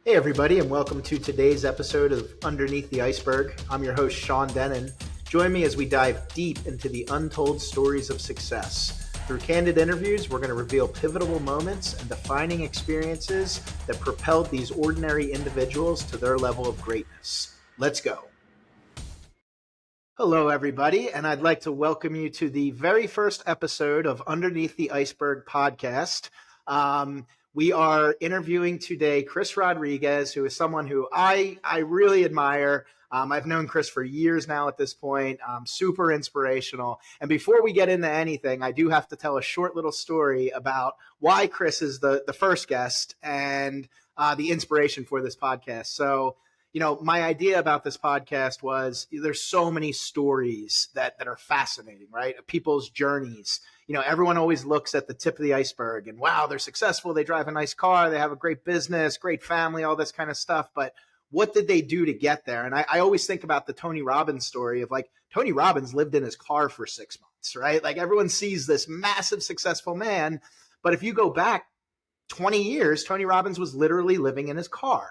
Hey everybody, and welcome to today's episode of Underneath the Iceberg. I'm your host, Sean Denon. Join me as we dive deep into the untold stories of success. Through candid interviews, we're going to reveal pivotal moments and defining experiences that propelled these ordinary individuals to their level of greatness. Let's go. Hello, everybody, and I'd like to welcome you to the very first episode of Underneath the Iceberg podcast. We are interviewing today Cris Roudigrez, who is someone who I really admire. I've known Cris for years now at this point. Super inspirational. And before we get into anything, I do have to tell a short little story about why Cris is the first guest and the inspiration for this podcast. So, my idea about this podcast was there's so many stories that are fascinating, right? Of people's journeys. Everyone always looks at the tip of the iceberg and wow, they're successful. They drive a nice car. They have a great business, great family, all this kind of stuff. But what did they do to get there? And I always think about the Tony Robbins story of like Tony Robbins lived in his car for 6 months, right? Like everyone sees this massive successful man. But if you go back 20 years, Tony Robbins was literally living in his car.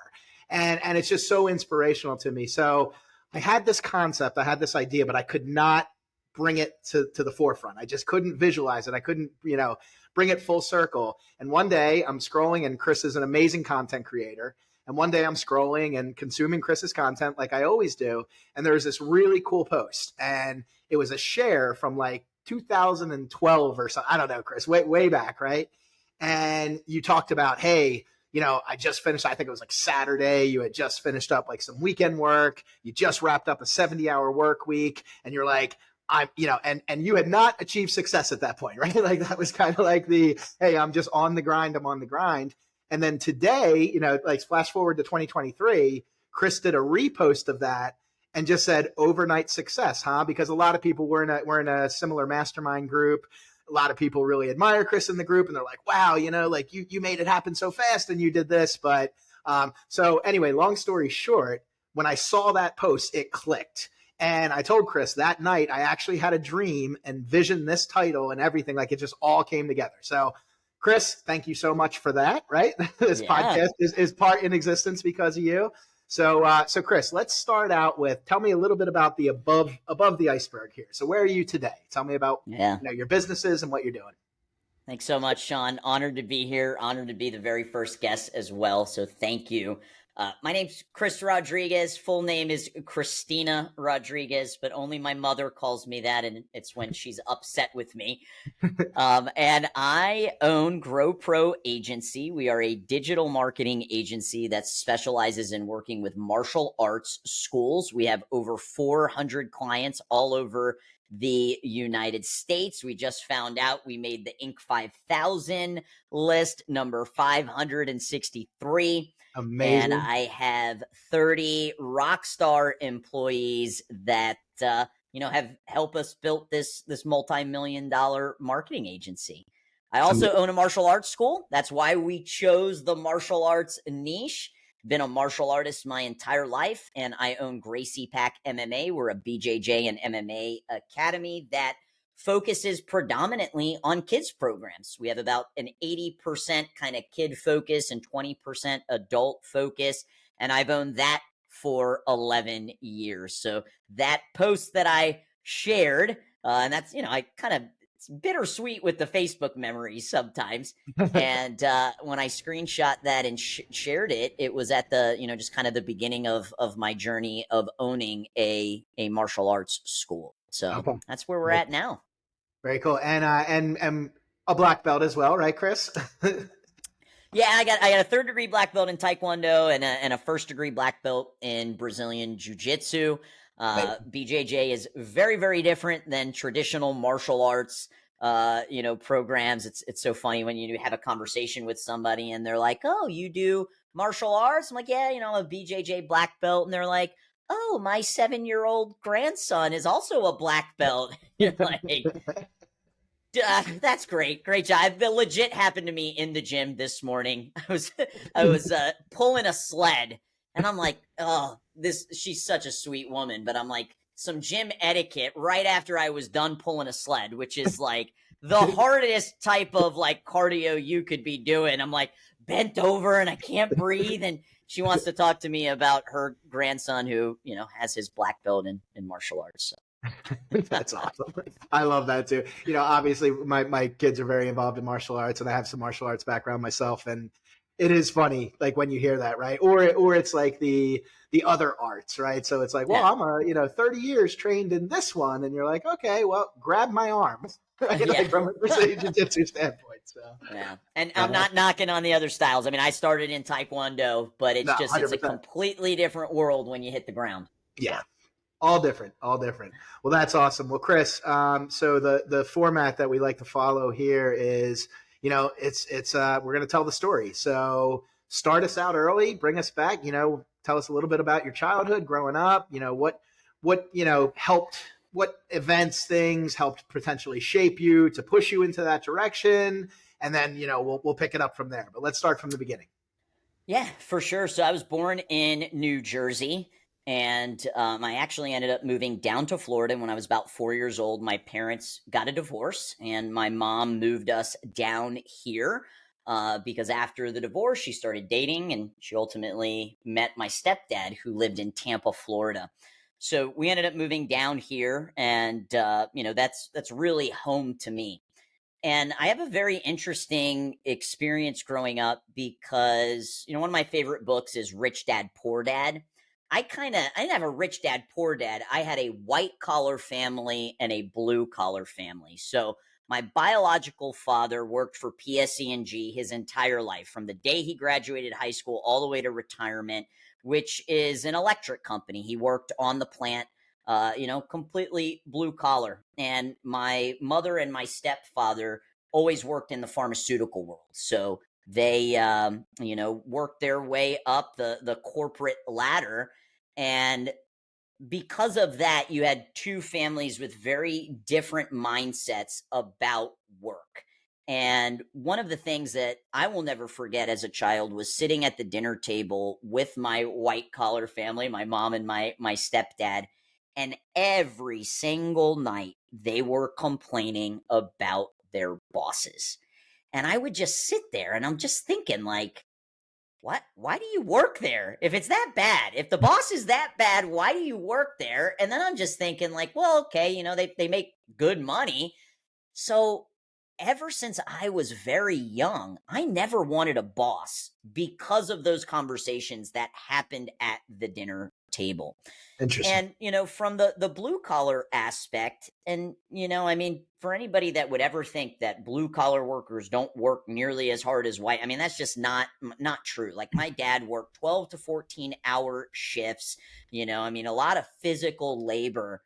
And it's just so inspirational to me. So I had this concept, I had this idea, but I could not bring it to the forefront. I just couldn't visualize it. I couldn't, bring it full circle. And one day I'm scrolling, and Cris is an amazing content creator. And one day I'm scrolling and consuming Chris's content like I always do. And there was this really cool post, and it was a share from like 2012 or something. I don't know, Cris, way back, right? And you talked about, hey, I just finished, I think it was like Saturday. You had just finished up like some weekend work. You just wrapped up a 70-hour work week. And you're like, and you had not achieved success at that point, right? Like that was kind of like hey, I'm just on the grind. I'm on the grind. And then today, like flash forward to 2023, Cris did a repost of that and just said overnight success, huh? Because a lot of people were in a similar mastermind group. A lot of people really admire Cris in the group, and they're like, wow, like you made it happen so fast and you did this. But so anyway, long story short, when I saw that post, it clicked. And I told Cris that night, I actually had a dream and visioned this title and everything. Like it just all came together. So Cris, thank you so much for that, right? This podcast is part in existence because of you. So Cris, let's start out with, tell me a little bit about the above the iceberg here. So where are you today? Tell me about your businesses and what you're doing. Thanks so much, Sean. Honored to be here. Honored to be the very first guest as well. So thank you. My name's Cris Roudigrez. Full name is Cristina Roudigrez, but only my mother calls me that, and it's when she's upset with me. And I own Grow Pro Agency. We are a digital marketing agency that specializes in working with martial arts schools. We have over 400 clients all over the United States. We just found out we made the Inc. 5000 list, number 563. Amazing. And I have 30 rock star employees that, have helped us build this multi-million-dollar marketing agency. I also own a martial arts school. That's why we chose the martial arts niche. Been a martial artist my entire life, and I own Gracie Pack MMA. We're a BJJ and MMA academy that focuses predominantly on kids programs. We have about an 80% kind of kid focus and 20% adult focus. And I've owned that for 11 years. So that post that I shared, and that's, I kind of, it's bittersweet with the Facebook memories sometimes. And when I screenshot that and shared it, it was at the, just kind of the beginning of my journey of owning a martial arts school. So that's where we're at now. Very cool. And a black belt as well, right, Cris? Yeah, I got a 3rd degree black belt in Taekwondo and a 1st degree black belt in Brazilian Jiu-Jitsu. BJJ is very, very different than traditional martial arts, programs. It's so funny when you have a conversation with somebody and they're like, oh, you do martial arts? I'm like, yeah, I'm a BJJ black belt. And they're like, oh, my 7-year-old grandson is also a black belt. You're like, that's great. Great job. That legit happened to me in the gym this morning. I was pulling a sled, and I'm like, oh, she's such a sweet woman. But I'm like, some gym etiquette right after I was done pulling a sled, which is like the hardest type of like cardio you could be doing. I'm like bent over and I can't breathe. And she wants to talk to me about her grandson who, has his black belt in martial arts. So. That's awesome. I love that too. Obviously my kids are very involved in martial arts, and I have some martial arts background myself. And it is funny, like when you hear that, right? Or it's like the other arts, right? So it's like, well, Yeah. I'm 30 years trained in this one. And you're like, okay, well, grab my arm, right? Yeah. Like from a Brazilian Jiu-Jitsu standpoint. So yeah. And I'm not knocking on the other styles. I mean, I started in Taekwondo, but it's no, just, it's a 100%. completely different world when you hit the ground. Yeah. All different. Well, that's awesome. Well, Cris, so the format that we like to follow here is, it's we're going to tell the story. So start us out early, bring us back, tell us a little bit about your childhood growing up, what helped, what events, things helped potentially shape you to push you into that direction. And then, we'll pick it up from there, but let's start from the beginning. Yeah, for sure. So I was born in New Jersey. And I actually ended up moving down to Florida when I was about 4 years old. My parents got a divorce, and my mom moved us down here because after the divorce, she started dating, and she ultimately met my stepdad, who lived in Tampa, Florida. So we ended up moving down here, and that's really home to me. And I have a very interesting experience growing up because, one of my favorite books is Rich Dad, Poor Dad. I didn't have a rich dad, poor dad. I had a white collar family and a blue collar family. So my biological father worked for PSE&G his entire life, from the day he graduated high school all the way to retirement, which is an electric company. He worked on the plant, completely blue collar. And my mother and my stepfather always worked in the pharmaceutical world. So they, worked their way up the corporate ladder. And because of that, you had two families with very different mindsets about work. And one of the things that I will never forget as a child was sitting at the dinner table with my white collar family, my mom and my stepdad. And every single night they were complaining about their bosses. And I would just sit there and I'm just thinking, like, what? Why do you work there? If it's that bad, if the boss is that bad, why do you work there? And then I'm just thinking, like, well, okay, they make good money. So ever since I was very young, I never wanted a boss because of those conversations that happened at the dinner table. Interesting. And, from the blue collar aspect, and, I mean, for anybody that would ever think that blue collar workers don't work nearly as hard as white, I mean, that's just not true. Like, my dad worked 12 to 14-hour shifts, I mean, a lot of physical labor.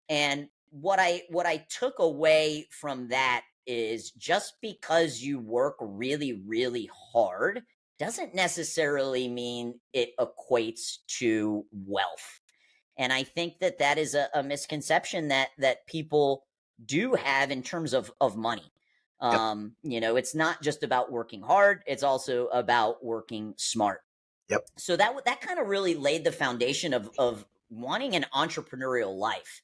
And what I took away from that is, just because you work really, really hard doesn't necessarily mean it equates to wealth. And I think that is a misconception that people do have in terms of money. Yep. It's not just about working hard; it's also about working smart. Yep. So that kind of really laid the foundation of wanting an entrepreneurial life.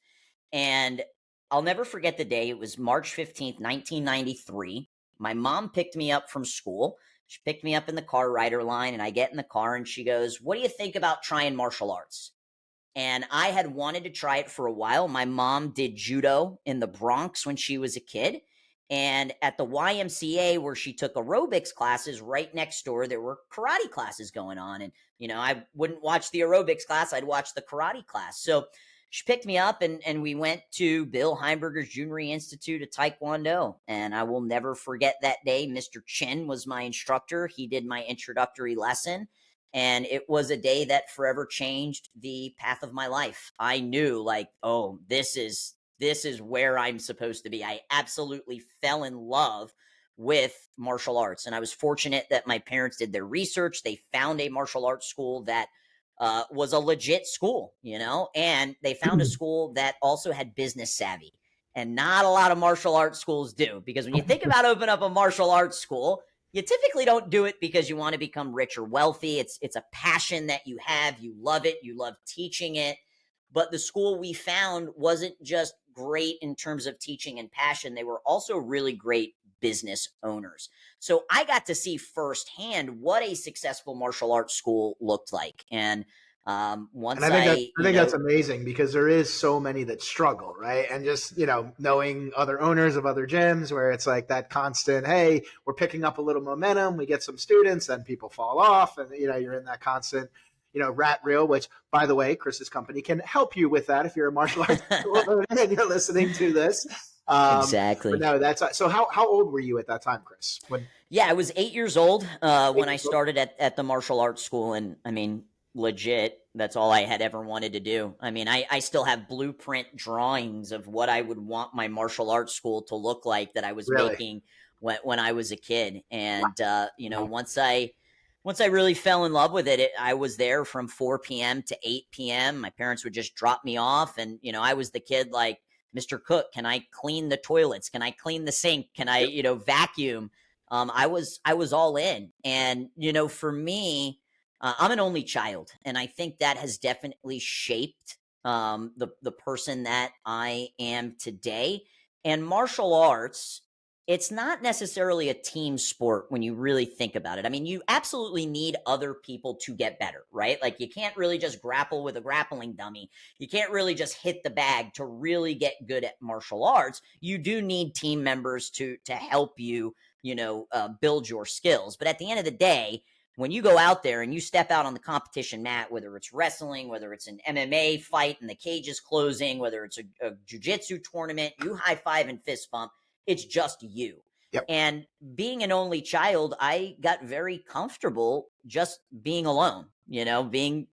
And I'll never forget the day. It was March 15th, 1993. My mom picked me up from school. She picked me up in the car rider line, and I get in the car, and she goes, "What do you think about trying martial arts?" And I had wanted to try it for a while. My mom did judo in the Bronx when she was a kid. And at the YMCA, where she took aerobics classes, right next door, there were karate classes going on. And, I wouldn't watch the aerobics class, I'd watch the karate class. So she picked me up, and we went to Bill Heimberger's Junior Institute of Taekwondo. And I will never forget that day. Mr. Chin was my instructor. He did my introductory lesson. And it was a day that forever changed the path of my life. I knew, like, oh, this is where I'm supposed to be. I absolutely fell in love with martial arts. And I was fortunate that my parents did their research. They found a martial arts school that was a legit school, and they found a school that also had business savvy. And not a lot of martial arts schools do, because when you think about opening up a martial arts school, you typically don't do it because you want to become rich or wealthy. It's a passion that you have. You love it. You love teaching it. But the school we found wasn't just great in terms of teaching and passion. They were also really great business owners. So I got to see firsthand what a successful martial arts school looked like. And once And I you think that's know, amazing because there is so many that struggle, right? And just, knowing other owners of other gyms where it's like that constant, hey, we're picking up a little momentum, we get some students, then people fall off, and you're in that constant, rat reel, which, by the way, Chris's company can help you with that if you're a martial arts owner and you're listening to this. But exactly. no, that's so how old were you at that time, Chris? When Yeah, I was 8 years old when I 8 years old? started at the martial arts school. And I mean, legit, that's all I had ever wanted to do. I mean, I still have blueprint drawings of what I would want my martial arts school to look like that I was Really? making when I was a kid. And, Wow. once I really fell in love with it, I was there from 4 p.m. to 8 p.m. My parents would just drop me off. And, I was the kid like, Mr. Cook, can I clean the toilets? Can I clean the sink? Can I, Yep. vacuum? I was all in. And for me, I'm an only child, and I think that has definitely shaped the person that I am today. And martial arts, it's not necessarily a team sport when you really think about it. I mean, you absolutely need other people to get better, right? Like, you can't really just grapple with a grappling dummy. You can't really just hit the bag to really get good at martial arts. You do need team members to help you, build your skills. But at the end of the day, when you go out there and you step out on the competition mat, whether it's wrestling, whether it's an MMA fight and the cage is closing, whether it's a jiu-jitsu tournament, you high five and fist bump, it's just you. Yep. And being an only child, I got very comfortable just being alone, being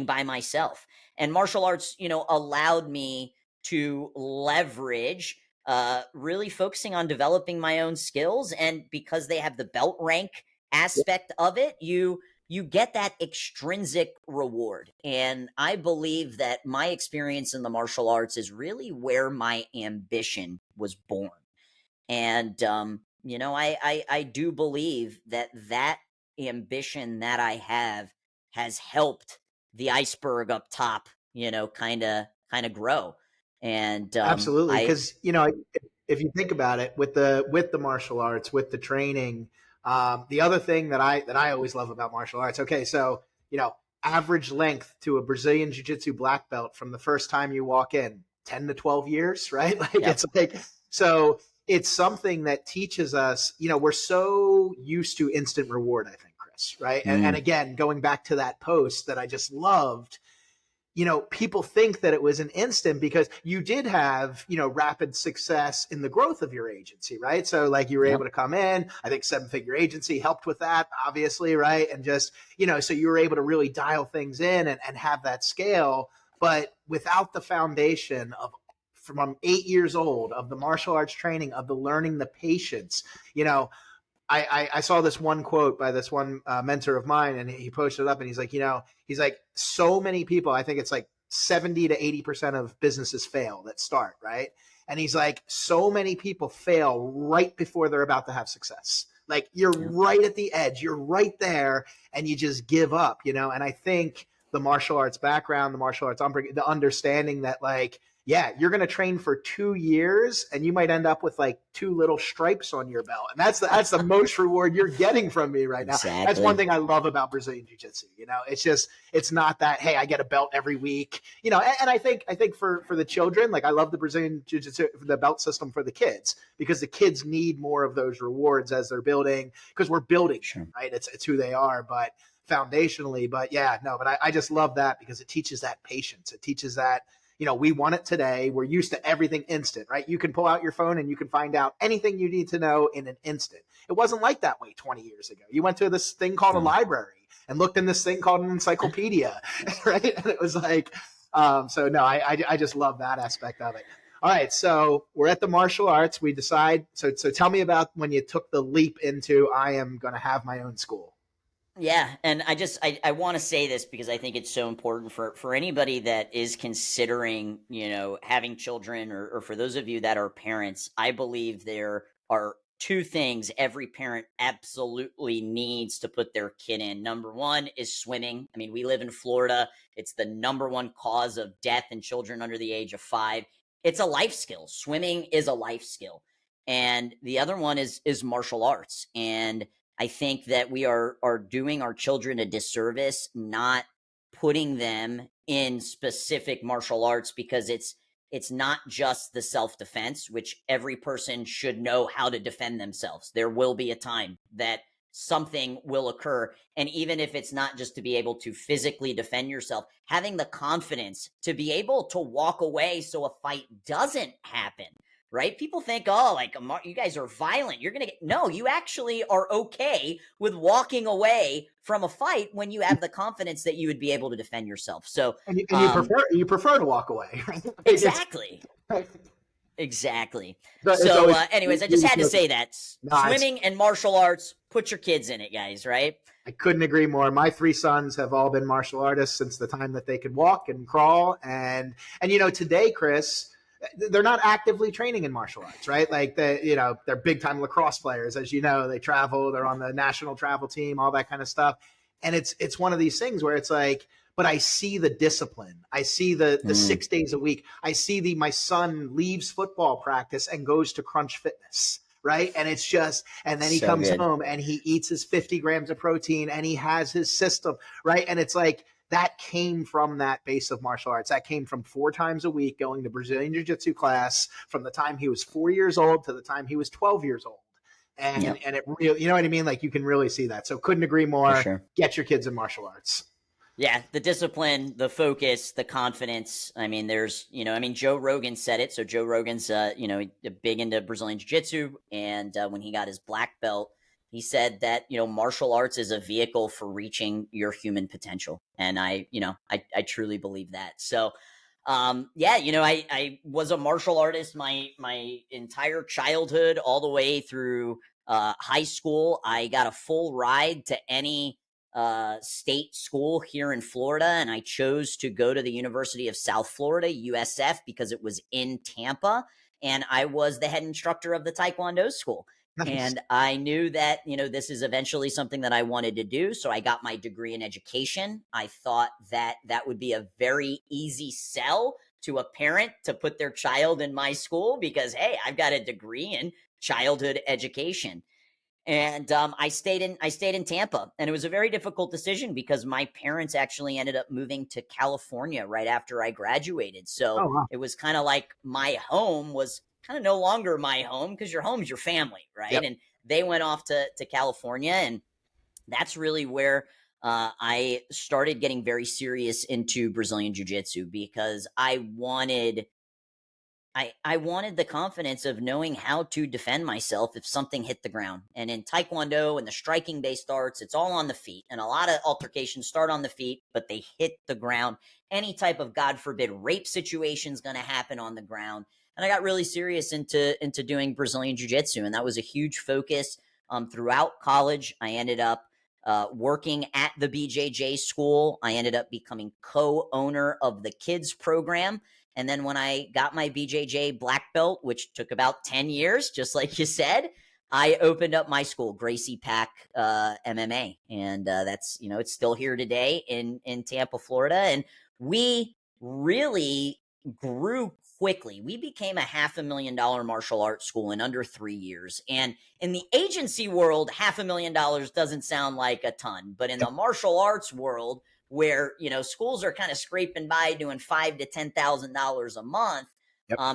by myself. And martial arts, allowed me to leverage really focusing on developing my own skills. And because they have the belt rank Yep. aspect of it, you get that extrinsic reward. And I believe that my experience in the martial arts is really where my ambition was born. And I do believe that ambition that I have has helped the iceberg up top, kind of grow. And Absolutely, I because if you think about it, with the martial arts, with the training, the other thing that I always love about martial arts. Okay, so average length to a Brazilian Jiu-Jitsu black belt from the first time you walk in, 10 to 12 years, right? Like Yep. it's like so. It's something that teaches us. We're so used to instant reward. I think, Chris, right? And Mm, again, going back to that post that I just loved, people think that it was an instant because you did have, rapid success in the growth of your agency, right? So like you were able yep. to come in, I think 7-figure agency helped with that, obviously, right? And just, so you were able to really dial things in and have that scale. But without the foundation of from 8 years old of the martial arts training, of the learning the patience, I saw this one quote by this one mentor of mine, and he posted it up, and he's like, so many people, I think it's like 70 to 80% of businesses fail that start, right? And he's like, so many people fail right before they're about to have success. Like you're Yep. right at the edge, you're right there, and you just give up, And I think the martial arts background, the martial arts, the understanding that like, yeah, you're going to train for 2 years and you might end up with like two little stripes on your belt. And that's the most reward you're getting from me right now. That's one Exactly. thing I love about Brazilian Jiu-Jitsu. It's not that, hey, I get a belt every week, and I think for the children, like I love the Brazilian Jiu-Jitsu, the belt system for the kids, because the kids need more of those rewards as they're building, because we're building Sure. them, right? It's who they are, but foundationally, but yeah, no, but I just love that because it teaches that patience. It teaches that, we want it today. We're used to everything instant, right? You can pull out your phone and you can find out anything you need to know in an instant. It wasn't like that way 20 years ago. You went to this thing called a No. library and looked in this thing called an encyclopedia, right? And it was like, so no, I just love that aspect of it. All right, so we're at the martial arts. We decide. So tell me about when you took the leap into I am going to have my own school. Yeah, and I want to say this because I think it's so important for anybody that is considering, having children, or for those of you that are parents. I believe there are two things every parent absolutely needs to put their kid in. Number one is swimming. I mean, we live in Florida. It's the number one cause of death in children under the age of 5. It's a life skill. Swimming is a life skill. and the other one is martial arts. And I think that we are doing our children a disservice not putting them in specific martial arts, because it's not just the self-defense, which every person should know how to defend themselves. There will be a time that something will occur. And even if it's not just to be able to physically defend yourself, having the confidence to be able to walk away so a fight doesn't happen, right? People think, oh, like you guys are violent. You're going to get, no, you actually are okay with walking away from a fight when you have the confidence that you would be able to defend yourself. So, And you prefer to walk away. Right? Exactly. Exactly. It's So, always, anyways, I just had to say that swimming and martial arts, put your kids in it, guys, right? I couldn't agree more. My 3 sons have all been martial artists since the time that they could walk and crawl. And today, Chris, they're not actively training in martial arts, right? Like they're big time lacrosse players, as you know. They travel, they're on the national travel team, all that kind of stuff. And it's one of these things where it's like, but I see the discipline. I see the 6 days a week. I see my son leaves football practice and goes to Crunch Fitness. Right. And it's just, and then he comes home and he eats his 50 grams of protein and he has his system. Right. And it's like, that came from that base of martial arts. That came from 4 times a week going to Brazilian Jiu-Jitsu class from the time he was 4 years old to the time he was 12 years old. And it really, you know what I mean? Like, you can really see that. So couldn't agree more. Sure. Get your kids in martial arts. Yeah, the discipline, the focus, the confidence. I mean, Joe Rogan said it. So Joe Rogan's, big into Brazilian Jiu-Jitsu. And when he got his black belt, he said that, martial arts is a vehicle for reaching your human potential. And I truly believe that. So, I was a martial artist my entire childhood, all the way through high school. I got a full ride to any state school here in Florida, and I chose to go to the University of South Florida, USF, because it was in Tampa, and I was the head instructor of the Taekwondo school. Nice. And I knew that, this is eventually something that I wanted to do. So I got my degree in education. I thought that that would be a very easy sell to a parent to put their child in my school because, hey, I've got a degree in childhood education. And I stayed in Tampa, and it was a very difficult decision because my parents actually ended up moving to California right after I graduated. So It was kind of like my home was kind of no longer my home, because your home's your family, right? Yep. And they went off to California, and that's really where I started getting very serious into Brazilian Jiu-Jitsu, because I wanted the confidence of knowing how to defend myself if something hit the ground. And in Taekwondo and the striking based arts, it's all on the feet. And a lot of altercations start on the feet, but they hit the ground. Any type of, God forbid, rape situation is going to happen on the ground. And I got really serious into doing Brazilian Jiu-Jitsu. And that was a huge focus throughout college. I ended up working at the BJJ school. I ended up becoming co-owner of the kids program. And then when I got my BJJ black belt, which took about 10 years, just like you said, I opened up my school, Gracie Pack MMA. And that's, it's still here today in Tampa, Florida. And we really grew quickly. We became a $500,000 martial arts school in under 3 years. And in the agency world, $500,000 doesn't sound like a ton. But in the martial arts world, where schools are kind of scraping by doing $5,000 to $10,000 a month,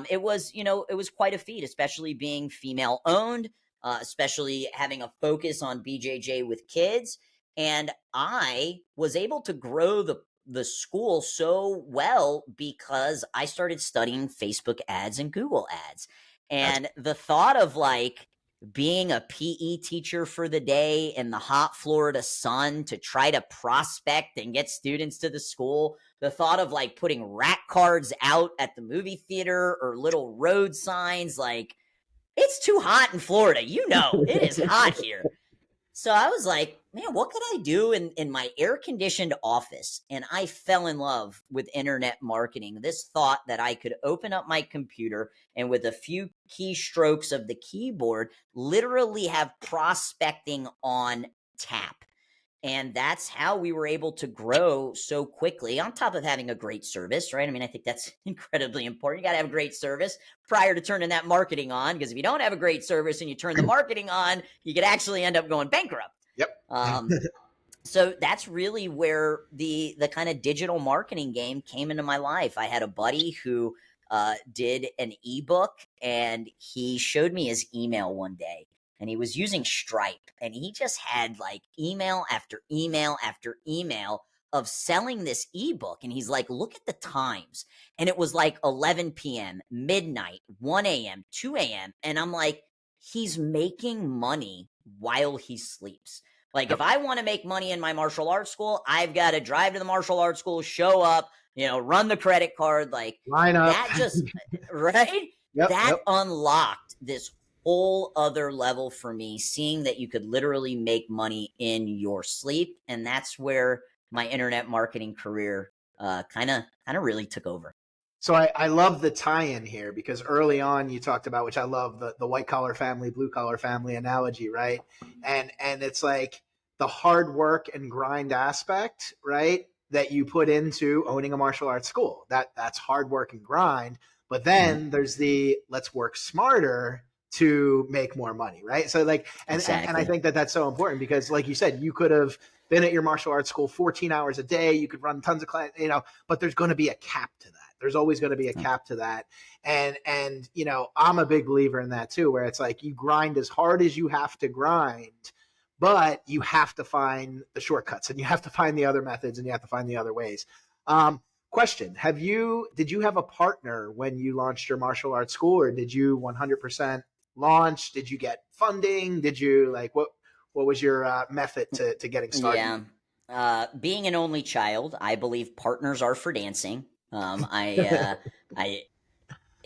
it was quite a feat, especially being female owned, especially having a focus on BJJ with kids. And I was able to grow the school so well because I started studying Facebook ads and Google ads, and the thought of being a PE teacher for the day in the hot Florida sun to try to prospect and get students to the school, the thought of putting rack cards out at the movie theater or little road signs, it's too hot in Florida. It is hot here. So I was like, man, what could I do in my air-conditioned office? And I fell in love with internet marketing. This thought that I could open up my computer and with a few keystrokes of the keyboard, literally have prospecting on tap. And that's how we were able to grow so quickly, on top of having a great service, right? I mean, I think that's incredibly important. You got to have a great service prior to turning that marketing on, because if you don't have a great service and you turn the marketing on, you could actually end up going bankrupt. Yep. So that's really where the kind of digital marketing game came into my life. I had a buddy who did an ebook, and he showed me his email one day, and he was using Stripe, and he just had like email after email after email of selling this ebook. And he's like, look at the times. And it was like 11 p.m., midnight, 1 a.m., 2 a.m. And I'm like, he's making money while he sleeps. Like, if I want to make money in my martial arts school, I've got to drive to the martial arts school, show up, run the credit card, like Line up. that just, right? That unlocked this whole other level for me, seeing that you could literally make money in your sleep. And that's where my internet marketing career kind of really took over. So I love the tie-in here, because early on you talked about, which I love, the white collar family, blue collar family analogy, right? And it's like the hard work and grind aspect, right, that you put into owning a martial arts school. That's hard work and grind. But then there's the let's work smarter to make more money, right? So like, and I think that's so important, because like you said, you could have been at your martial arts school 14 hours a day, you could run tons of clients, but there's going to be a cap to that. There's always going to be a cap to that. And I'm a big believer in that too, where it's like you grind as hard as you have to grind, but you have to find the shortcuts, and you have to find the other methods, and you have to find the other ways. Question: did you have a partner when you launched your martial arts school, or did you 100% launch? Did you get funding? Did you what was your method to getting started? Yeah. Being an only child, I believe partners are for dancing.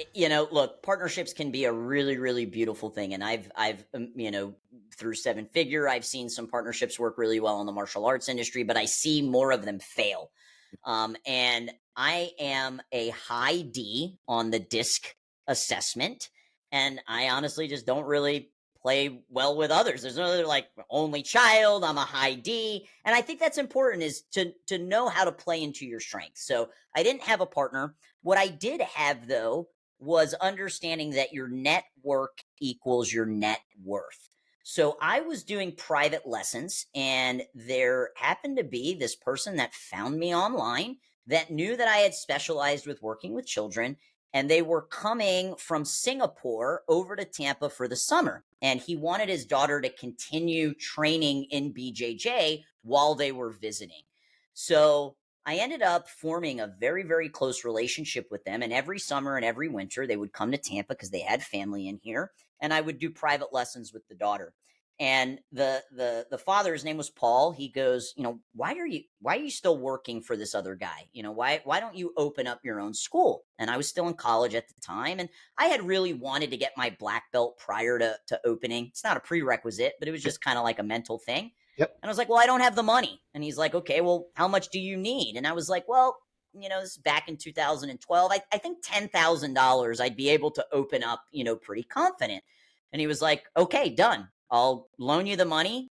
Look, partnerships can be a really, really beautiful thing. And I've through Seven Figure, I've seen some partnerships work really well in the martial arts industry, but I see more of them fail. And I am a high D on the DISC assessment, and I honestly just don't really play well with others. There's no other only child. I'm a high D. And I think that's important, is to know how to play into your strengths. So I didn't have a partner. What I did have, though, was understanding that your network equals your net worth. So I was doing private lessons, and there happened to be this person that found me online that knew that I had specialized with working with children, and they were coming from Singapore over to Tampa for the summer. And he wanted his daughter to continue training in BJJ while they were visiting. So I ended up forming a very, very close relationship with them. And every summer and every winter, they would come to Tampa because they had family in here. And I would do private lessons with the daughter. And the father, his name was Paul. He goes, why are you still working for this other guy? Why don't you open up your own school? And I was still in college at the time, and I had really wanted to get my black belt prior to opening. It's not a prerequisite, but it was just kind of like a mental thing. Yep. And I was like, well, I don't have the money. And he's like, okay, well, how much do you need? And I was like, well, this is back in 2012. I think $10,000 I'd be able to open up, pretty confident. And he was like, okay, done. I'll loan you the money,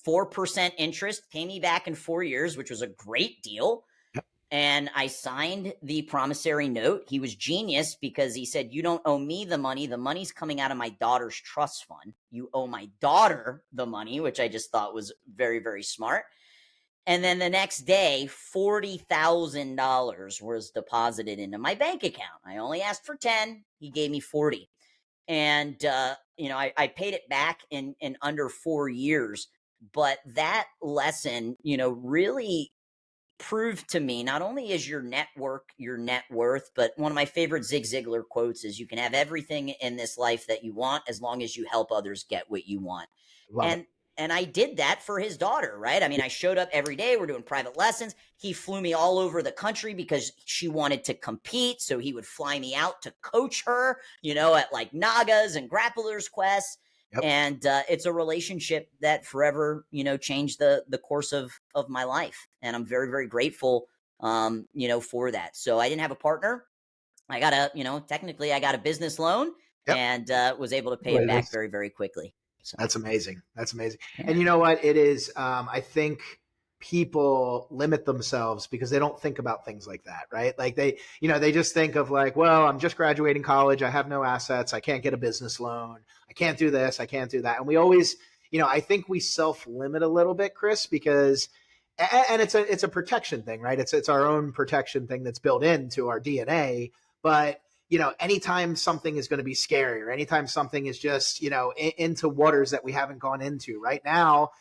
4% interest, pay me back in 4 years, which was a great deal. Yep. And I signed the promissory note. He was genius, because he said, you don't owe me the money. The money's coming out of my daughter's trust fund. You owe my daughter the money, which I just thought was very, very smart. And then the next day, $40,000 was deposited into my bank account. I only asked for 10. He gave me 40. And, I paid it back in under 4 years. But that lesson, really proved to me, not only is your network your net worth, but one of my favorite Zig Ziglar quotes is, you can have everything in this life that you want as long as you help others get what you want. Love it. And I did that for his daughter, right? I mean, I showed up every day. We're doing private lessons. He flew me all over the country because she wanted to compete. So he would fly me out to coach her, at like Nagas and Grapplers Quest. Yep. And it's a relationship that forever, changed the course of my life. And I'm very, very grateful, for that. So I didn't have a partner. I got technically I got a business loan. Yep. And was able to pay it back very, very quickly. So. That's amazing. Yeah. And you know what? It is, I think people limit themselves because they don't think about things like that, right? Like they just think of like, well, I'm just graduating college. I have no assets. I can't get a business loan. I can't do this. I can't do that. And we always, I think we self-limit a little bit, Cris, because, and it's a protection thing, right? It's our own protection thing that's built into our DNA. But, anytime something is going to be scary or anytime something is just, into waters that we haven't gone into right now,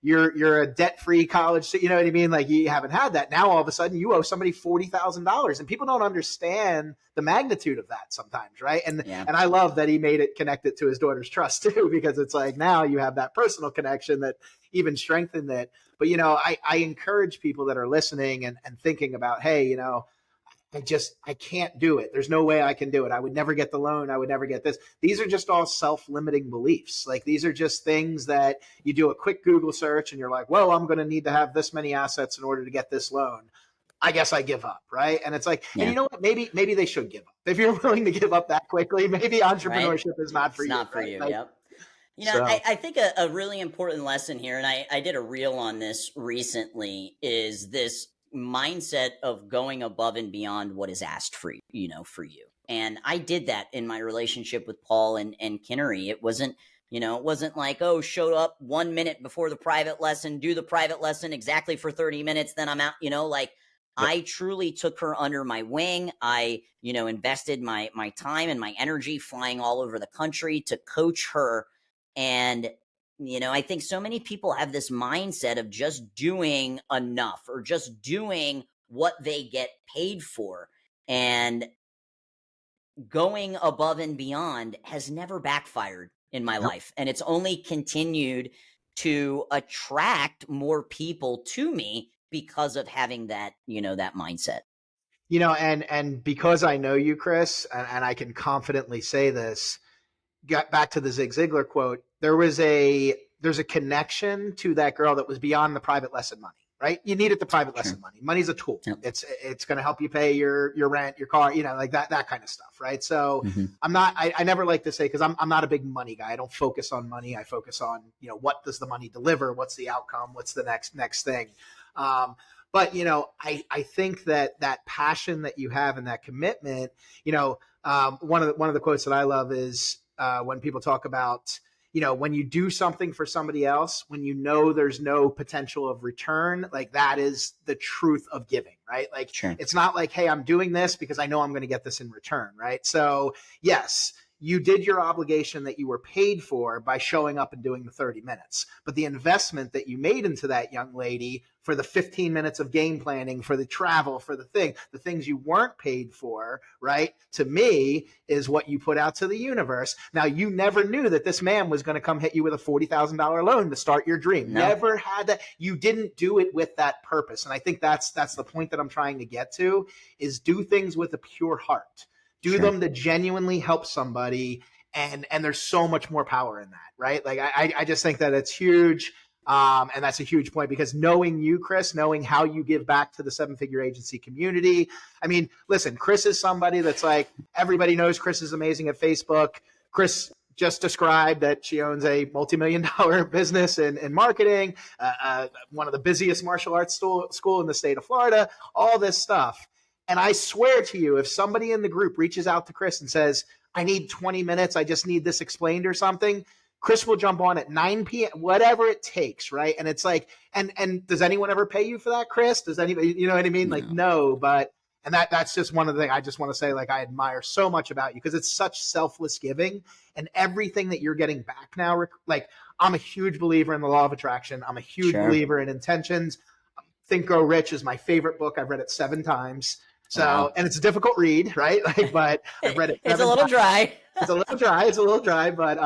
you're a debt-free college, you know what I mean? Like you haven't had that. Now all of a sudden you owe somebody $40,000 and people don't understand the magnitude of that sometimes, right? And I love that he made it connected to his daughter's trust too, because it's like now you have that personal connection that even strengthened it. But I encourage people that are listening and thinking about, hey, I can't do it. There's no way I can do it. I would never get the loan. I would never get this. These are just all self-limiting beliefs. Like these are just things that you do a quick Google search and you're like, well, I'm going to need to have this many assets in order to get this loan. I guess I give up, right? And it's like, and you know what? Maybe they should give up. If you're willing to give up that quickly, maybe entrepreneurship is not for you. Not for you. Like, yep. I think a really important lesson here, and I did a reel on this recently, is this mindset of going above and beyond what is asked for you. And I did that in my relationship with Paul and Kinnery. It wasn't like, oh, show up 1 minute before the private lesson, do the private lesson exactly for 30 minutes, then I'm out, I truly took her under my wing. I, invested my time and my energy flying all over the country to coach her. And I think so many people have this mindset of just doing enough or just doing what they get paid for. And going above and beyond has never backfired in my life. And it's only continued to attract more people to me because of having that, that mindset. And because I know you, Cris, and I can confidently say this, got back to the Zig Ziglar quote, there's a connection to that girl that was beyond the private lesson money, right? You needed the private lesson money. Money's a tool. Yep. It's going to help you pay your rent, your car, like that kind of stuff, right? So I never like to say, because I'm not a big money guy. I don't focus on money. I focus on, what does the money deliver? What's the outcome? What's the next thing? But, I think that passion that you have and that commitment, one of the quotes that I love is, when people talk about, when you do something for somebody else, when there's no potential of return, like that is the truth of giving, right? Like It's not like, hey, I'm doing this because I know I'm going to get this in return, right? So yes, you did your obligation that you were paid for by showing up and doing the 30 minutes. But the investment that you made into that young lady for the 15 minutes of game planning, for the travel, for the things you weren't paid for, right? To me, is what you put out to the universe. Now, you never knew that this man was going to come hit you with a $40,000 loan to start your dream. No. Never had that. You didn't do it with that purpose. And I think that's the point that I'm trying to get to, is do things with a pure heart. Do them to genuinely help somebody, and there's so much more power in that, right? Like I just think that it's huge, and that's a huge point, because knowing you, Cris, knowing how you give back to the seven-figure agency community. I mean, listen, Cris is somebody that's like, everybody knows Cris is amazing at Facebook. Cris just described that she owns a multi-million-dollar business in marketing, one of the busiest martial arts school in the state of Florida, all this stuff. And I swear to you, if somebody in the group reaches out to Cris and says, I need 20 minutes, I just need this explained or something, Cris will jump on at 9 p.m., whatever it takes, right? And it's like, and does anyone ever pay you for that, Cris? Does anybody, you know what I mean? No. Like, no, but, and that's just one of the things I just want to say, like, I admire so much about you, because it's such selfless giving, and everything that you're getting back now, like, I'm a huge believer in the law of attraction. I'm a huge believer in intentions. Think, Grow Rich is my favorite book. I've read it 7 times. So, and it's a difficult read, right? Like, but I've read it. It's a little dry. It's a little dry, but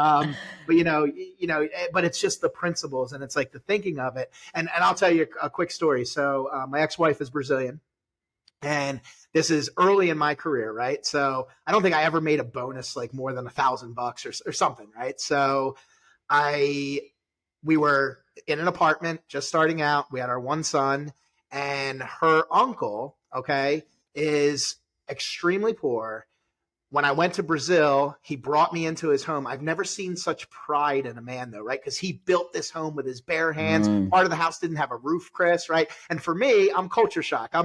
but it's just the principles, and it's like the thinking of it. And I'll tell you a quick story. So, my ex-wife is Brazilian, and this is early in my career, right? So I don't think I ever made a bonus like more than $1,000 or something, right? So we were in an apartment just starting out. We had our one son, and her uncle, okay, is extremely poor, when I went to Brazil, he brought me into his home. I've never seen such pride in a man, though, right? Because he built this home with his bare hands. Part of the house didn't have a roof, Chris, right? And for me, I'm culture shock.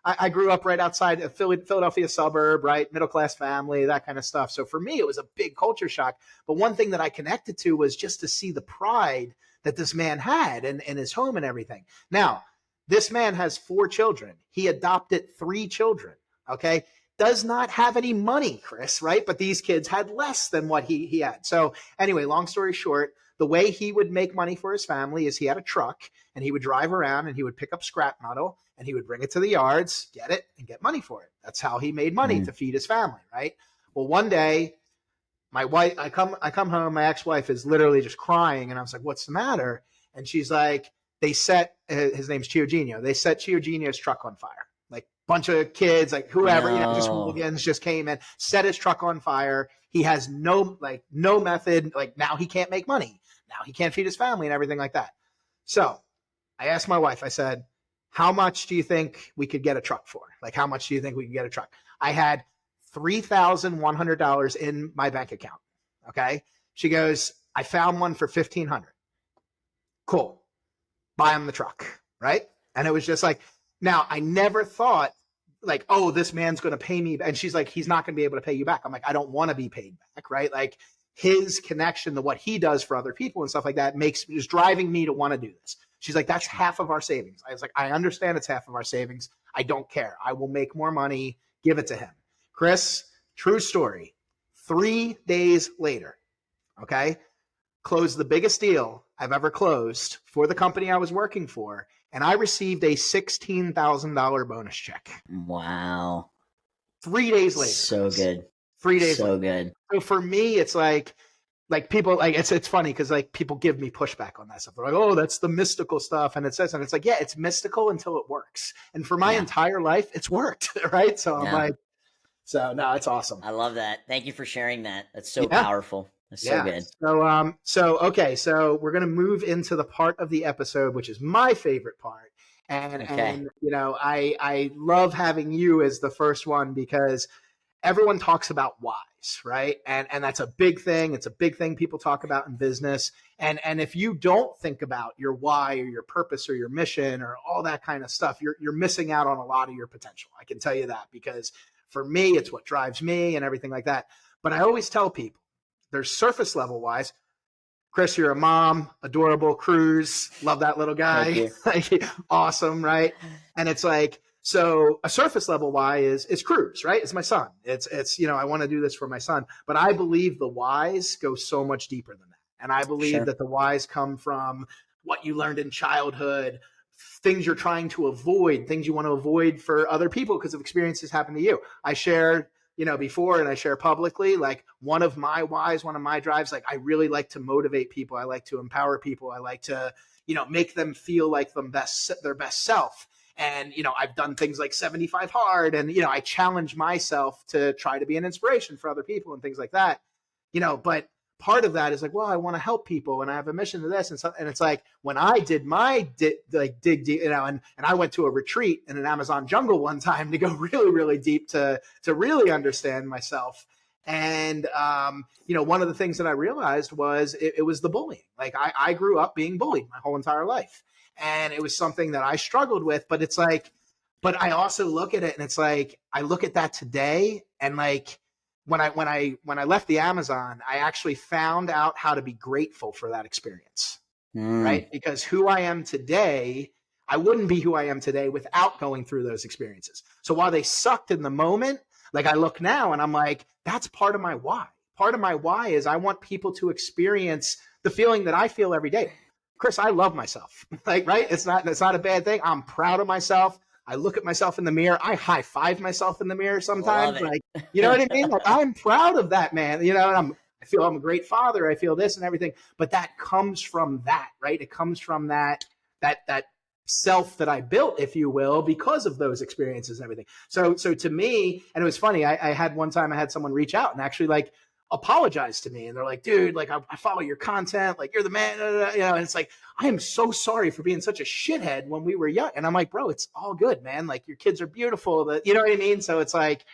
I grew up right outside of Philadelphia suburb, right? Middle-class family, that kind of stuff. So for me, it was a big culture shock. But one thing that I connected to was just to see the pride that this man had in his home and everything. Now, this man has 4 children. He adopted 3 children, okay? Does not have any money, Chris, right? But these kids had less than what he had. So anyway, long story short, the way he would make money for his family is he had a truck and he would drive around and he would pick up scrap metal and he would bring it to the yards, get it, and get money for it. That's how he made money to feed his family, right? Well, one day, my wife, I come home, my ex-wife is literally just crying, and I was like, what's the matter? And she's like, they set, his name's Chiogenio, they set Chiogenio's truck on fire. Like bunch of kids, like whoever, just hooligans just came in, set his truck on fire. He has no method. Like now he can't make money. Now he can't feed his family and everything like that. So I asked my wife, I said, how much do you think we could get a truck for? Like, how much do you think we could get a truck? I had $3,100 in my bank account. Okay. She goes, I found one for $1,500. Cool. Buy him the truck. Right. And it was just like, now I never thought like, oh, this man's going to pay me. And she's like, he's not going to be able to pay you back. I'm like, I don't want to be paid back. Right. Like his connection to what he does for other people and stuff like that is driving me to want to do this. She's like, that's half of our savings. I was like, I understand it's half of our savings. I don't care. I will make more money. Give it to him. Chris, true story. 3 days later, okay, closed the biggest deal I've ever closed for the company I was working for. And I received a $16,000 bonus check. Wow. 3 days later. So good. 3 days so later. Good. So for me, it's like people like it's funny because like people give me pushback on that stuff. They're like, oh, that's the mystical stuff. And it says, and it's like, yeah, it's mystical until it works. And for my entire life, it's worked. Right. So I'm like, so no, it's awesome. I love that. Thank you for sharing that. That's so powerful. That's so good. Okay. So we're going to move into the part of the episode, which is my favorite part. And I love having you as the first one because everyone talks about whys, right? And that's a big thing. It's a big thing people talk about in business. And if you don't think about your why or your purpose or your mission or all that kind of stuff, you're missing out on a lot of your potential. I can tell you that because for me, it's what drives me and everything like that. But I always tell people there's surface level whys. Chris, you're a mom, adorable, Cruz, love that little guy. Awesome, right? And it's like, so a surface level why is Cruz, right? It's my son. It's I want to do this for my son. But I believe the whys go so much deeper than that. And I believe that the whys come from what you learned in childhood, things you're trying to avoid, things you want to avoid for other people because of experiences happen to you. I shared before, and I share publicly, like one of my whys, one of my drives, like I really like to motivate people. I like to empower people. I like to, make them feel like their best self. And, I've done things like 75 hard and, I challenge myself to try to be an inspiration for other people and things like that, but part of that is like, well, I want to help people and I have a mission to this. And it's like when I did my dig deep, and I went to a retreat in an Amazon jungle one time to go really, really deep to really understand myself. And, one of the things that I realized was it was the bullying. Like I grew up being bullied my whole entire life. And it was something that I struggled with, but it's like, but I also look at it and it's like, I look at that today and like, when I left the Amazon, I actually found out how to be grateful for that experience, right? Because who I am today, I wouldn't be who I am today without going through those experiences. So while they sucked in the moment, like I look now and I'm like, that's part of my why. Part of my why is I want people to experience the feeling that I feel every day. Chris, I love myself, like, right? It's not a bad thing. I'm proud of myself. I look at myself in the mirror. I high five myself in the mirror sometimes. Like, you know what I mean? Like, I'm proud of that, man. And I feel I'm a great father. I feel this and everything. But that comes from that, right? It comes from that self that I built, if you will, because of those experiences and everything. So to me, and it was funny. I had one time I had someone reach out and actually like apologize to me. And they're like, dude, like I follow your content. Like you're the man, and it's like, I am so sorry for being such a shithead when we were young. And I'm like, bro, it's all good, man. Like your kids are beautiful. You know what I mean? So it's like,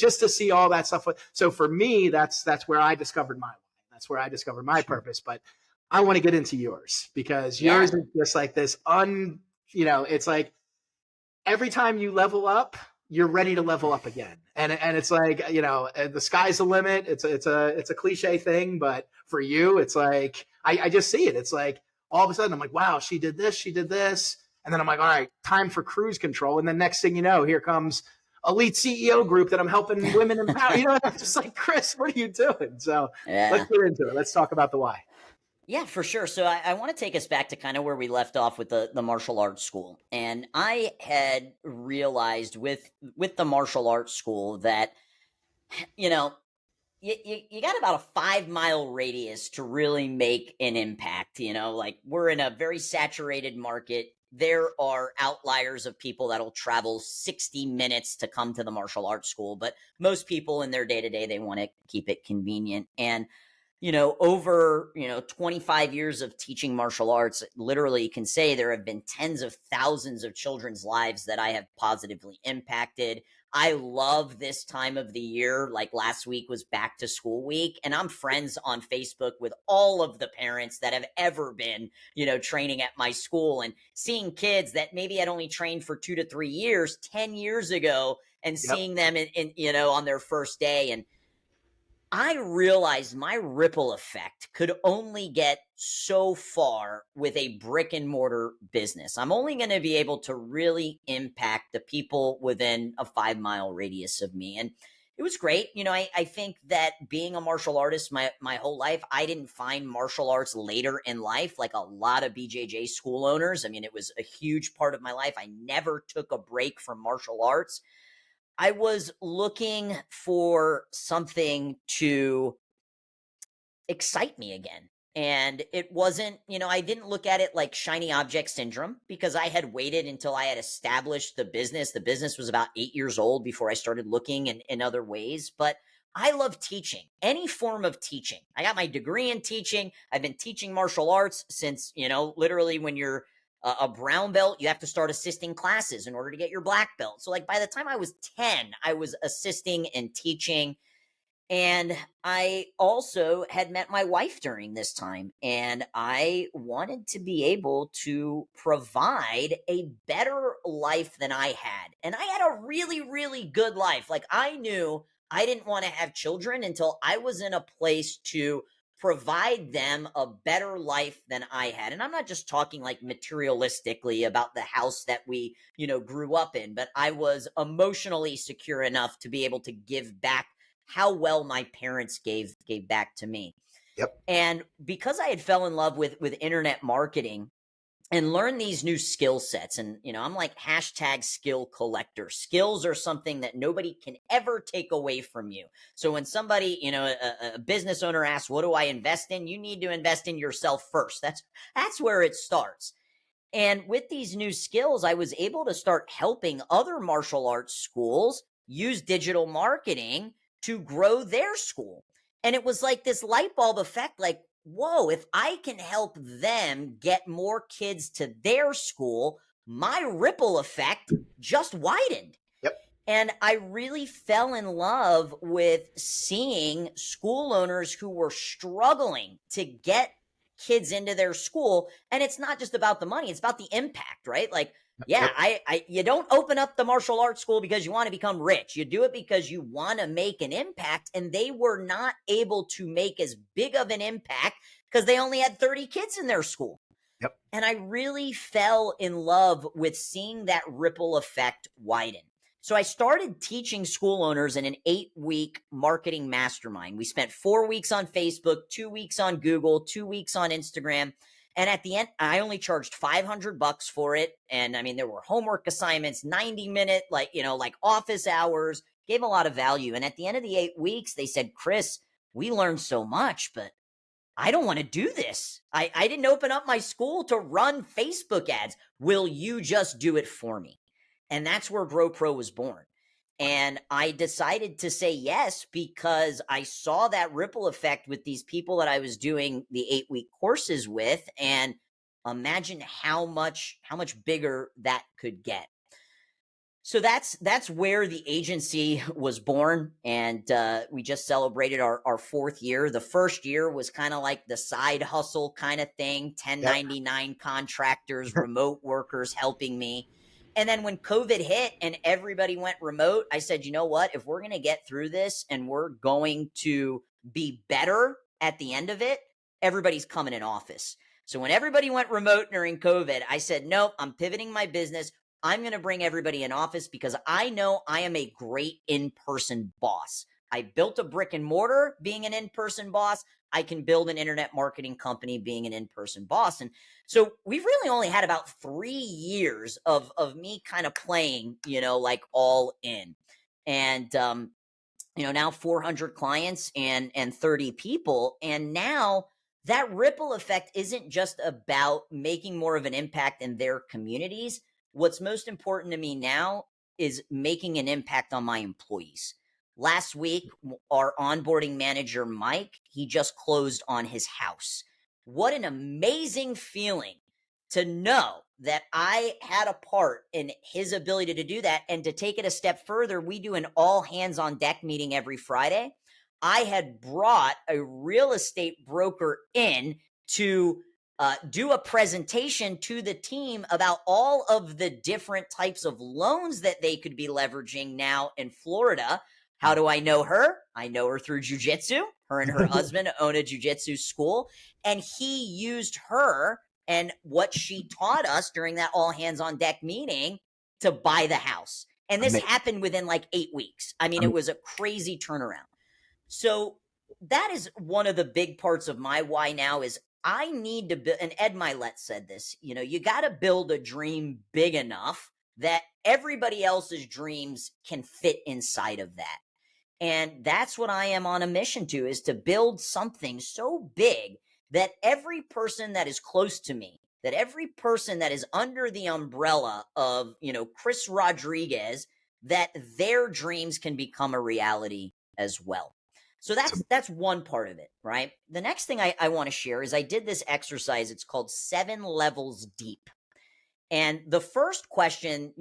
just to see all that stuff. So for me, that's where I discovered my life. That's where I discovered my purpose. But I want to get into yours, because yours is just like this it's like every time you level up, you're ready to level up again. And it's like, the sky's the limit. It's a cliche thing, but for you, it's like, I just see it. It's like, all of a sudden I'm like, wow, she did this. And then I'm like, all right, time for cruise control. And then next thing you know, here comes elite CEO group that I'm helping women empower. I'm just like, Chris, what are you doing? So let's get into it. Let's talk about the why. Yeah, for sure. So I want to take us back to kind of where we left off with the martial arts school. And I had realized with the martial arts school that, you got about a 5-mile radius to really make an impact. Like, we're in a very saturated market. There are outliers of people that'll travel 60 minutes to come to the martial arts school, but most people in their day-to-day, they want to keep it convenient. And over 25 years of teaching martial arts, literally you can say there have been tens of thousands of children's lives that I have positively impacted. I love this time of the year. Like, last week was back to school week, and I'm friends on Facebook with all of the parents that have ever been, training at my school, and seeing kids that maybe had only trained for 2 to 3 years, 10 years ago, and seeing them in on their first day. And I realized my ripple effect could only get so far with a brick and mortar business. I'm only going to be able to really impact the people within a 5-mile radius of me. And it was great. I think that being a martial artist my whole life, I didn't find martial arts later in life like a lot of BJJ school owners. I mean, it was a huge part of my life. I never took a break from martial arts. I was looking for something to excite me again. And it wasn't, I didn't look at it like shiny object syndrome, because I had waited until I had established the business. The business was about 8 years old before I started looking in other ways. But I love teaching, any form of teaching. I got my degree in teaching. I've been teaching martial arts since, literally when you're a brown belt, you have to start assisting classes in order to get your black belt. So, like, by the time I was 10, I was assisting and teaching. And I also had met my wife during this time, and I wanted to be able to provide a better life than I had. And I had a really, really good life. Like, I knew I didn't want to have children until I was in a place to provide them a better life than I had. And I'm not just talking like materialistically about the house that we, grew up in, but I was emotionally secure enough to be able to give back how well my parents gave back to me. Yep. And because I had fell in love with internet marketing and learned these new skill sets, and I'm like #skill collector. Skills are something that nobody can ever take away from you. So when somebody, a business owner asks, what do I invest in? You need to invest in yourself first. That's where it starts. And with these new skills, I was able to start helping other martial arts schools use digital marketing to grow their school. And it was like this light bulb effect, like, whoa, if I can help them get more kids to their school, my ripple effect just widened. Yep. And I really fell in love with seeing school owners who were struggling to get kids into their school. And it's not just about the money, it's about the impact, right? Like, yeah, Yep. you don't open up the martial arts school because you want to become rich. You do it because you want to make an impact. And they were not able to make as big of an impact because they only had 30 kids in their school. Yep. And I really fell in love with seeing that ripple effect widen. So I started teaching school owners in an 8-week marketing mastermind. We spent 4 weeks on Facebook, 2 weeks on Google, 2 weeks on Instagram. And at the end, I only charged $500 for it. And I mean, there were homework assignments, 90-minute, like office hours, gave a lot of value. And at the end of the 8 weeks, they said, Chris, we learned so much, but I don't want to do this. I didn't open up my school to run Facebook ads. Will you just do it for me? And that's where Grow Pro was born. And I decided to say yes because I saw that ripple effect with these people that I was doing the 8-week courses with, and imagine how much bigger that could get. So that's where the agency was born, and we just celebrated our fourth year. The first year was kind of like the side hustle kind of thing, Yep. 1099 contractors, remote workers helping me. And then when COVID hit and everybody went remote, I said, you know what? If we're going to get through this and we're going to be better at the end of it, everybody's coming in office. So when everybody went remote during COVID, I said, nope, I'm pivoting my business. I'm going to bring everybody in office because I know I am a great in-person boss. I built a brick and mortar being an in-person boss. I can build an internet marketing company being an in-person boss. And so we've really only had about 3 years of me kind of playing, like all in. And, now 400 clients and 30 people. And now that ripple effect isn't just about making more of an impact in their communities. What's most important to me now is making an impact on my employees. Last week, our onboarding manager, Mike, he just closed on his house. What an amazing feeling to know that I had a part in his ability to do that. And to take it a step further, we do an all hands on deck meeting every Friday. I had brought a real estate broker in to do a presentation to the team about all of the different types of loans that they could be leveraging now in Florida. How do I know her? I know her through jiu-jitsu. Her and her husband own a jiu-jitsu school. And he used her and what she taught us during that all hands on deck meeting to buy the house. And this happened within like 8 weeks. I mean, it was a crazy turnaround. So that is one of the big parts of my why now is I need to build, and Ed Milet said this, you got to build a dream big enough that everybody else's dreams can fit inside of that. And that's what I am on a mission to, is to build something so big that every person that is close to me, that every person that is under the umbrella of, Cris Roudigrez, that their dreams can become a reality as well. So that's one part of it, right? The next thing I want to share is I did this exercise. It's called 7 Levels Deep. And the first question,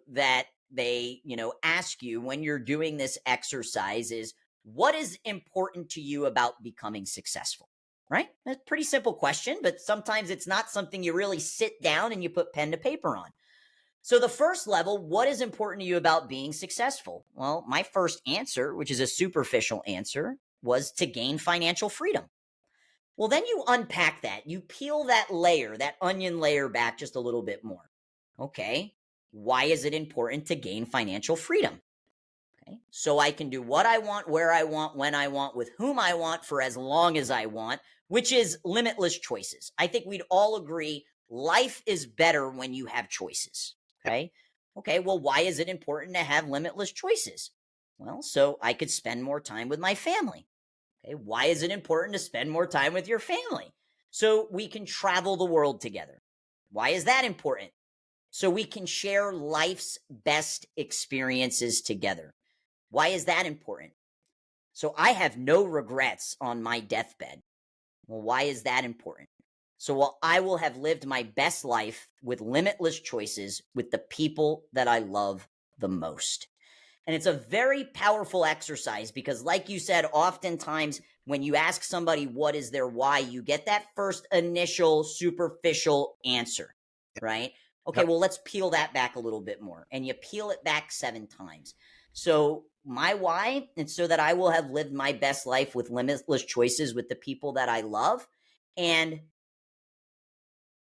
that they, ask you when you're doing this exercise is, what is important to you about becoming successful, right? That's a pretty simple question, but sometimes it's not something you really sit down and you put pen to paper on. So the first level, what is important to you about being successful? Well, my first answer, which is a superficial answer, was to gain financial freedom. Well, then you unpack that. You peel that layer, that onion layer back just a little bit more. Okay, why is it important to gain financial freedom? Okay, so I can do what I want, where I want, when I want, with whom I want, for as long as I want, which is limitless choices. I think we'd all agree life is better when you have choices. Okay, well, why is it important to have limitless choices? Well, so I could spend more time with my family. Okay, why is it important to spend more time with your family? So we can travel the world together. Why is that important? So we can share life's best experiences together. Why is that important? So I have no regrets on my deathbed. Well, why is that important? So while I will have lived my best life with limitless choices with the people that I love the most. And it's a very powerful exercise because, like you said, oftentimes when you ask somebody what is their why, you get that first initial superficial answer, right? Okay, well, let's peel that back a little bit more. And you peel it back 7 times. So my why, and so that I will have lived my best life with limitless choices with the people that I love. And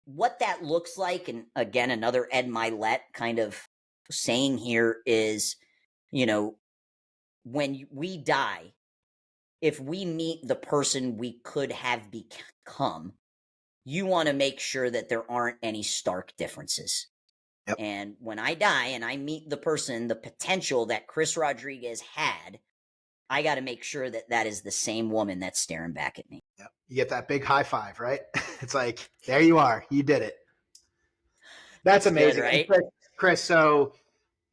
what that looks like, and again, another Ed Milet kind of saying here is, when we die, if we meet the person we could have become, you want to make sure that there aren't any stark differences. Yep. And when I die and I meet the person, the potential that Cris Roudigrez had, I got to make sure that that is the same woman that's staring back at me. Yep. You get that big high five, right? It's like, there you are. You did it. That's amazing. Good, right? Cris, so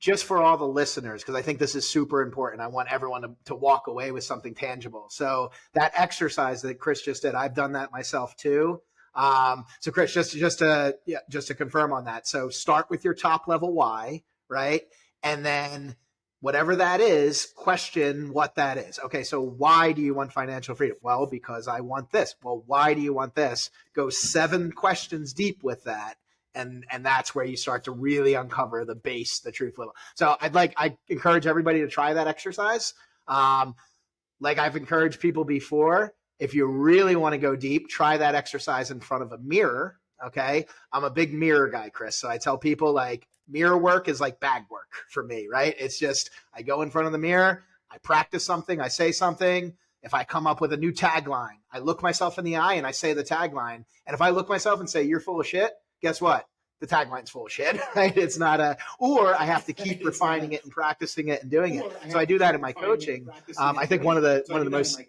just for all the listeners, because I think this is super important, I want everyone to walk away with something tangible. So that exercise that Cris just did, I've done that myself too. So Cris, just to confirm on that. So start with your top level why, right? And then whatever that is, question what that is. Okay, so why do you want financial freedom? Well, because I want this. Well, why do you want this? Go 7 questions deep with that. And that's where you start to really uncover the base, the truth level. So I encourage everybody to try that exercise. Like I've encouraged people before, if you really want to go deep, try that exercise in front of a mirror. Okay. I'm a big mirror guy, Chris. So I tell people like mirror work is like bag work for me, right? It's just, I go in front of the mirror, I practice something, I say something. If I come up with a new tagline, I look myself in the eye and I say the tagline. And if I look myself and say, you're full of shit, guess what? The tagline's full of shit, right? It's not or I have to keep refining it and practicing it and doing it. So I do that in my coaching. I think one of the most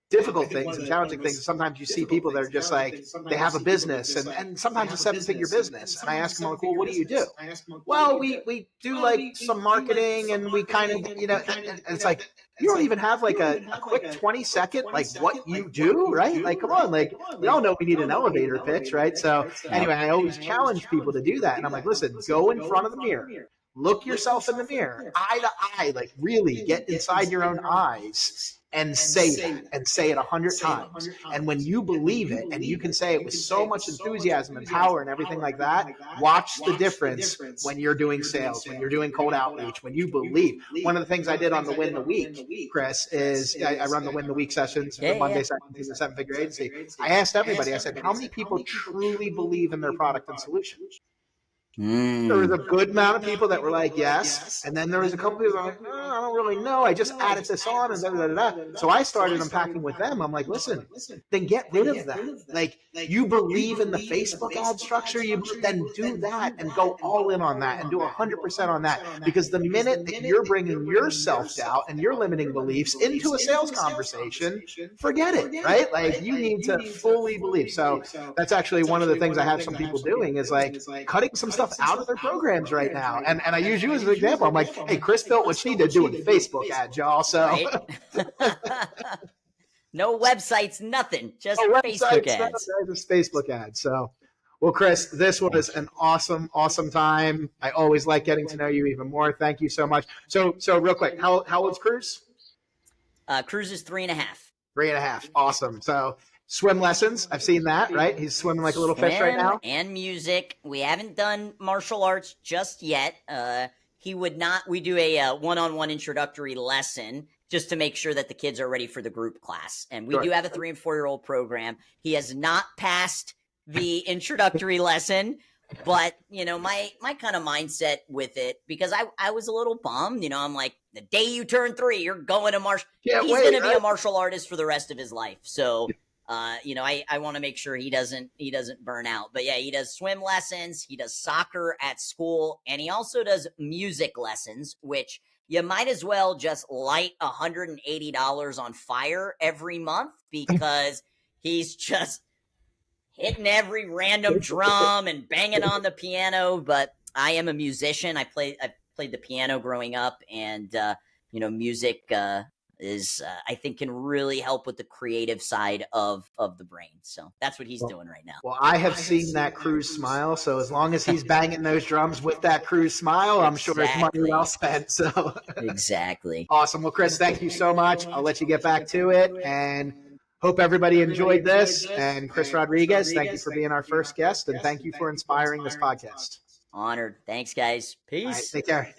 difficult things and challenging things is sometimes you see people that are just like, they have a business and sometimes a 7-figure business. And I ask them, like, well, what do you do? Well, we do like some marketing and we kind of, and it's like, you don't even have like a quick 20-second, like what you do, right? Like, come on, like we all know we need an elevator pitch, right? So anyway, I always challenge people to do that. And I'm like, listen, go in front of the mirror, look yourself in the mirror, eye to eye, like really get inside your own eyes and say that and say it 100 times. And when you believe it and you can say it with so much enthusiasm and power and everything like that, watch the difference when you're doing sales, when you're doing cold outreach, when you believe. One of the things I did on the Win the Week, Chris, is I run the Win the Week sessions, the Monday sessions in the 7-figure agency. I asked everybody, I said, how many people truly believe in their product and solution? There was a good amount of people that were like, yes. And then there was a couple people that were like, no, I don't really know. I just added this on and da. So I started unpacking with them. I'm like, listen, then get rid of that. Like, you believe in the Facebook ad structure, you then do that and go all in on that and do 100% on that. Because the minute that you're bringing your self-doubt and your limiting beliefs into a sales conversation, forget it, right? Like, you need to fully believe. So that's actually one of the things I have some people doing is like cutting some stuff out of their programs right now. And I use you as an example. I'm like, hey, Chris built what she did doing Facebook ads, y'all. So no websites, nothing, just Facebook ads. Just Facebook ads. So, well, Chris, this was an awesome time. I always like getting to know you even more. Thank you so much. So real quick, how old's Cruz? Cruz is 3.5. 3.5. Awesome. So swim lessons. I've seen that, right? He's swimming like a little fish right now. And music. We haven't done martial arts just yet. He would not. We do a one-on-one introductory lesson just to make sure that the kids are ready for the group class. And we do have a 3- and 4-year-old program. He has not passed the introductory lesson, but my kind of mindset with it, because I was a little bummed. I'm like, the day you turn 3, you're going to martial. He's going to be a martial artist for the rest of his life. So. I want to make sure he doesn't burn out. But yeah, he does swim lessons, he does soccer at school, and he also does music lessons, which you might as well just light $180 on fire every month, because he's just hitting every random drum and banging on the piano. But I am a musician. I played the piano growing up, and music is I think can really help with the creative side of the brain. So that's what he's doing right now. Well, I have seen that Cruz smile. So as long as he's banging those drums with that Cruz smile, I'm sure it's money well spent. So exactly. Awesome. Well, Chris, thank you so much. I'll let you get back to it, and hope everybody enjoyed this. And Cris Roudigrez, thank you for being our first guest, and thank you for inspiring this podcast. Honored. Thanks, guys. Peace. All right, take care.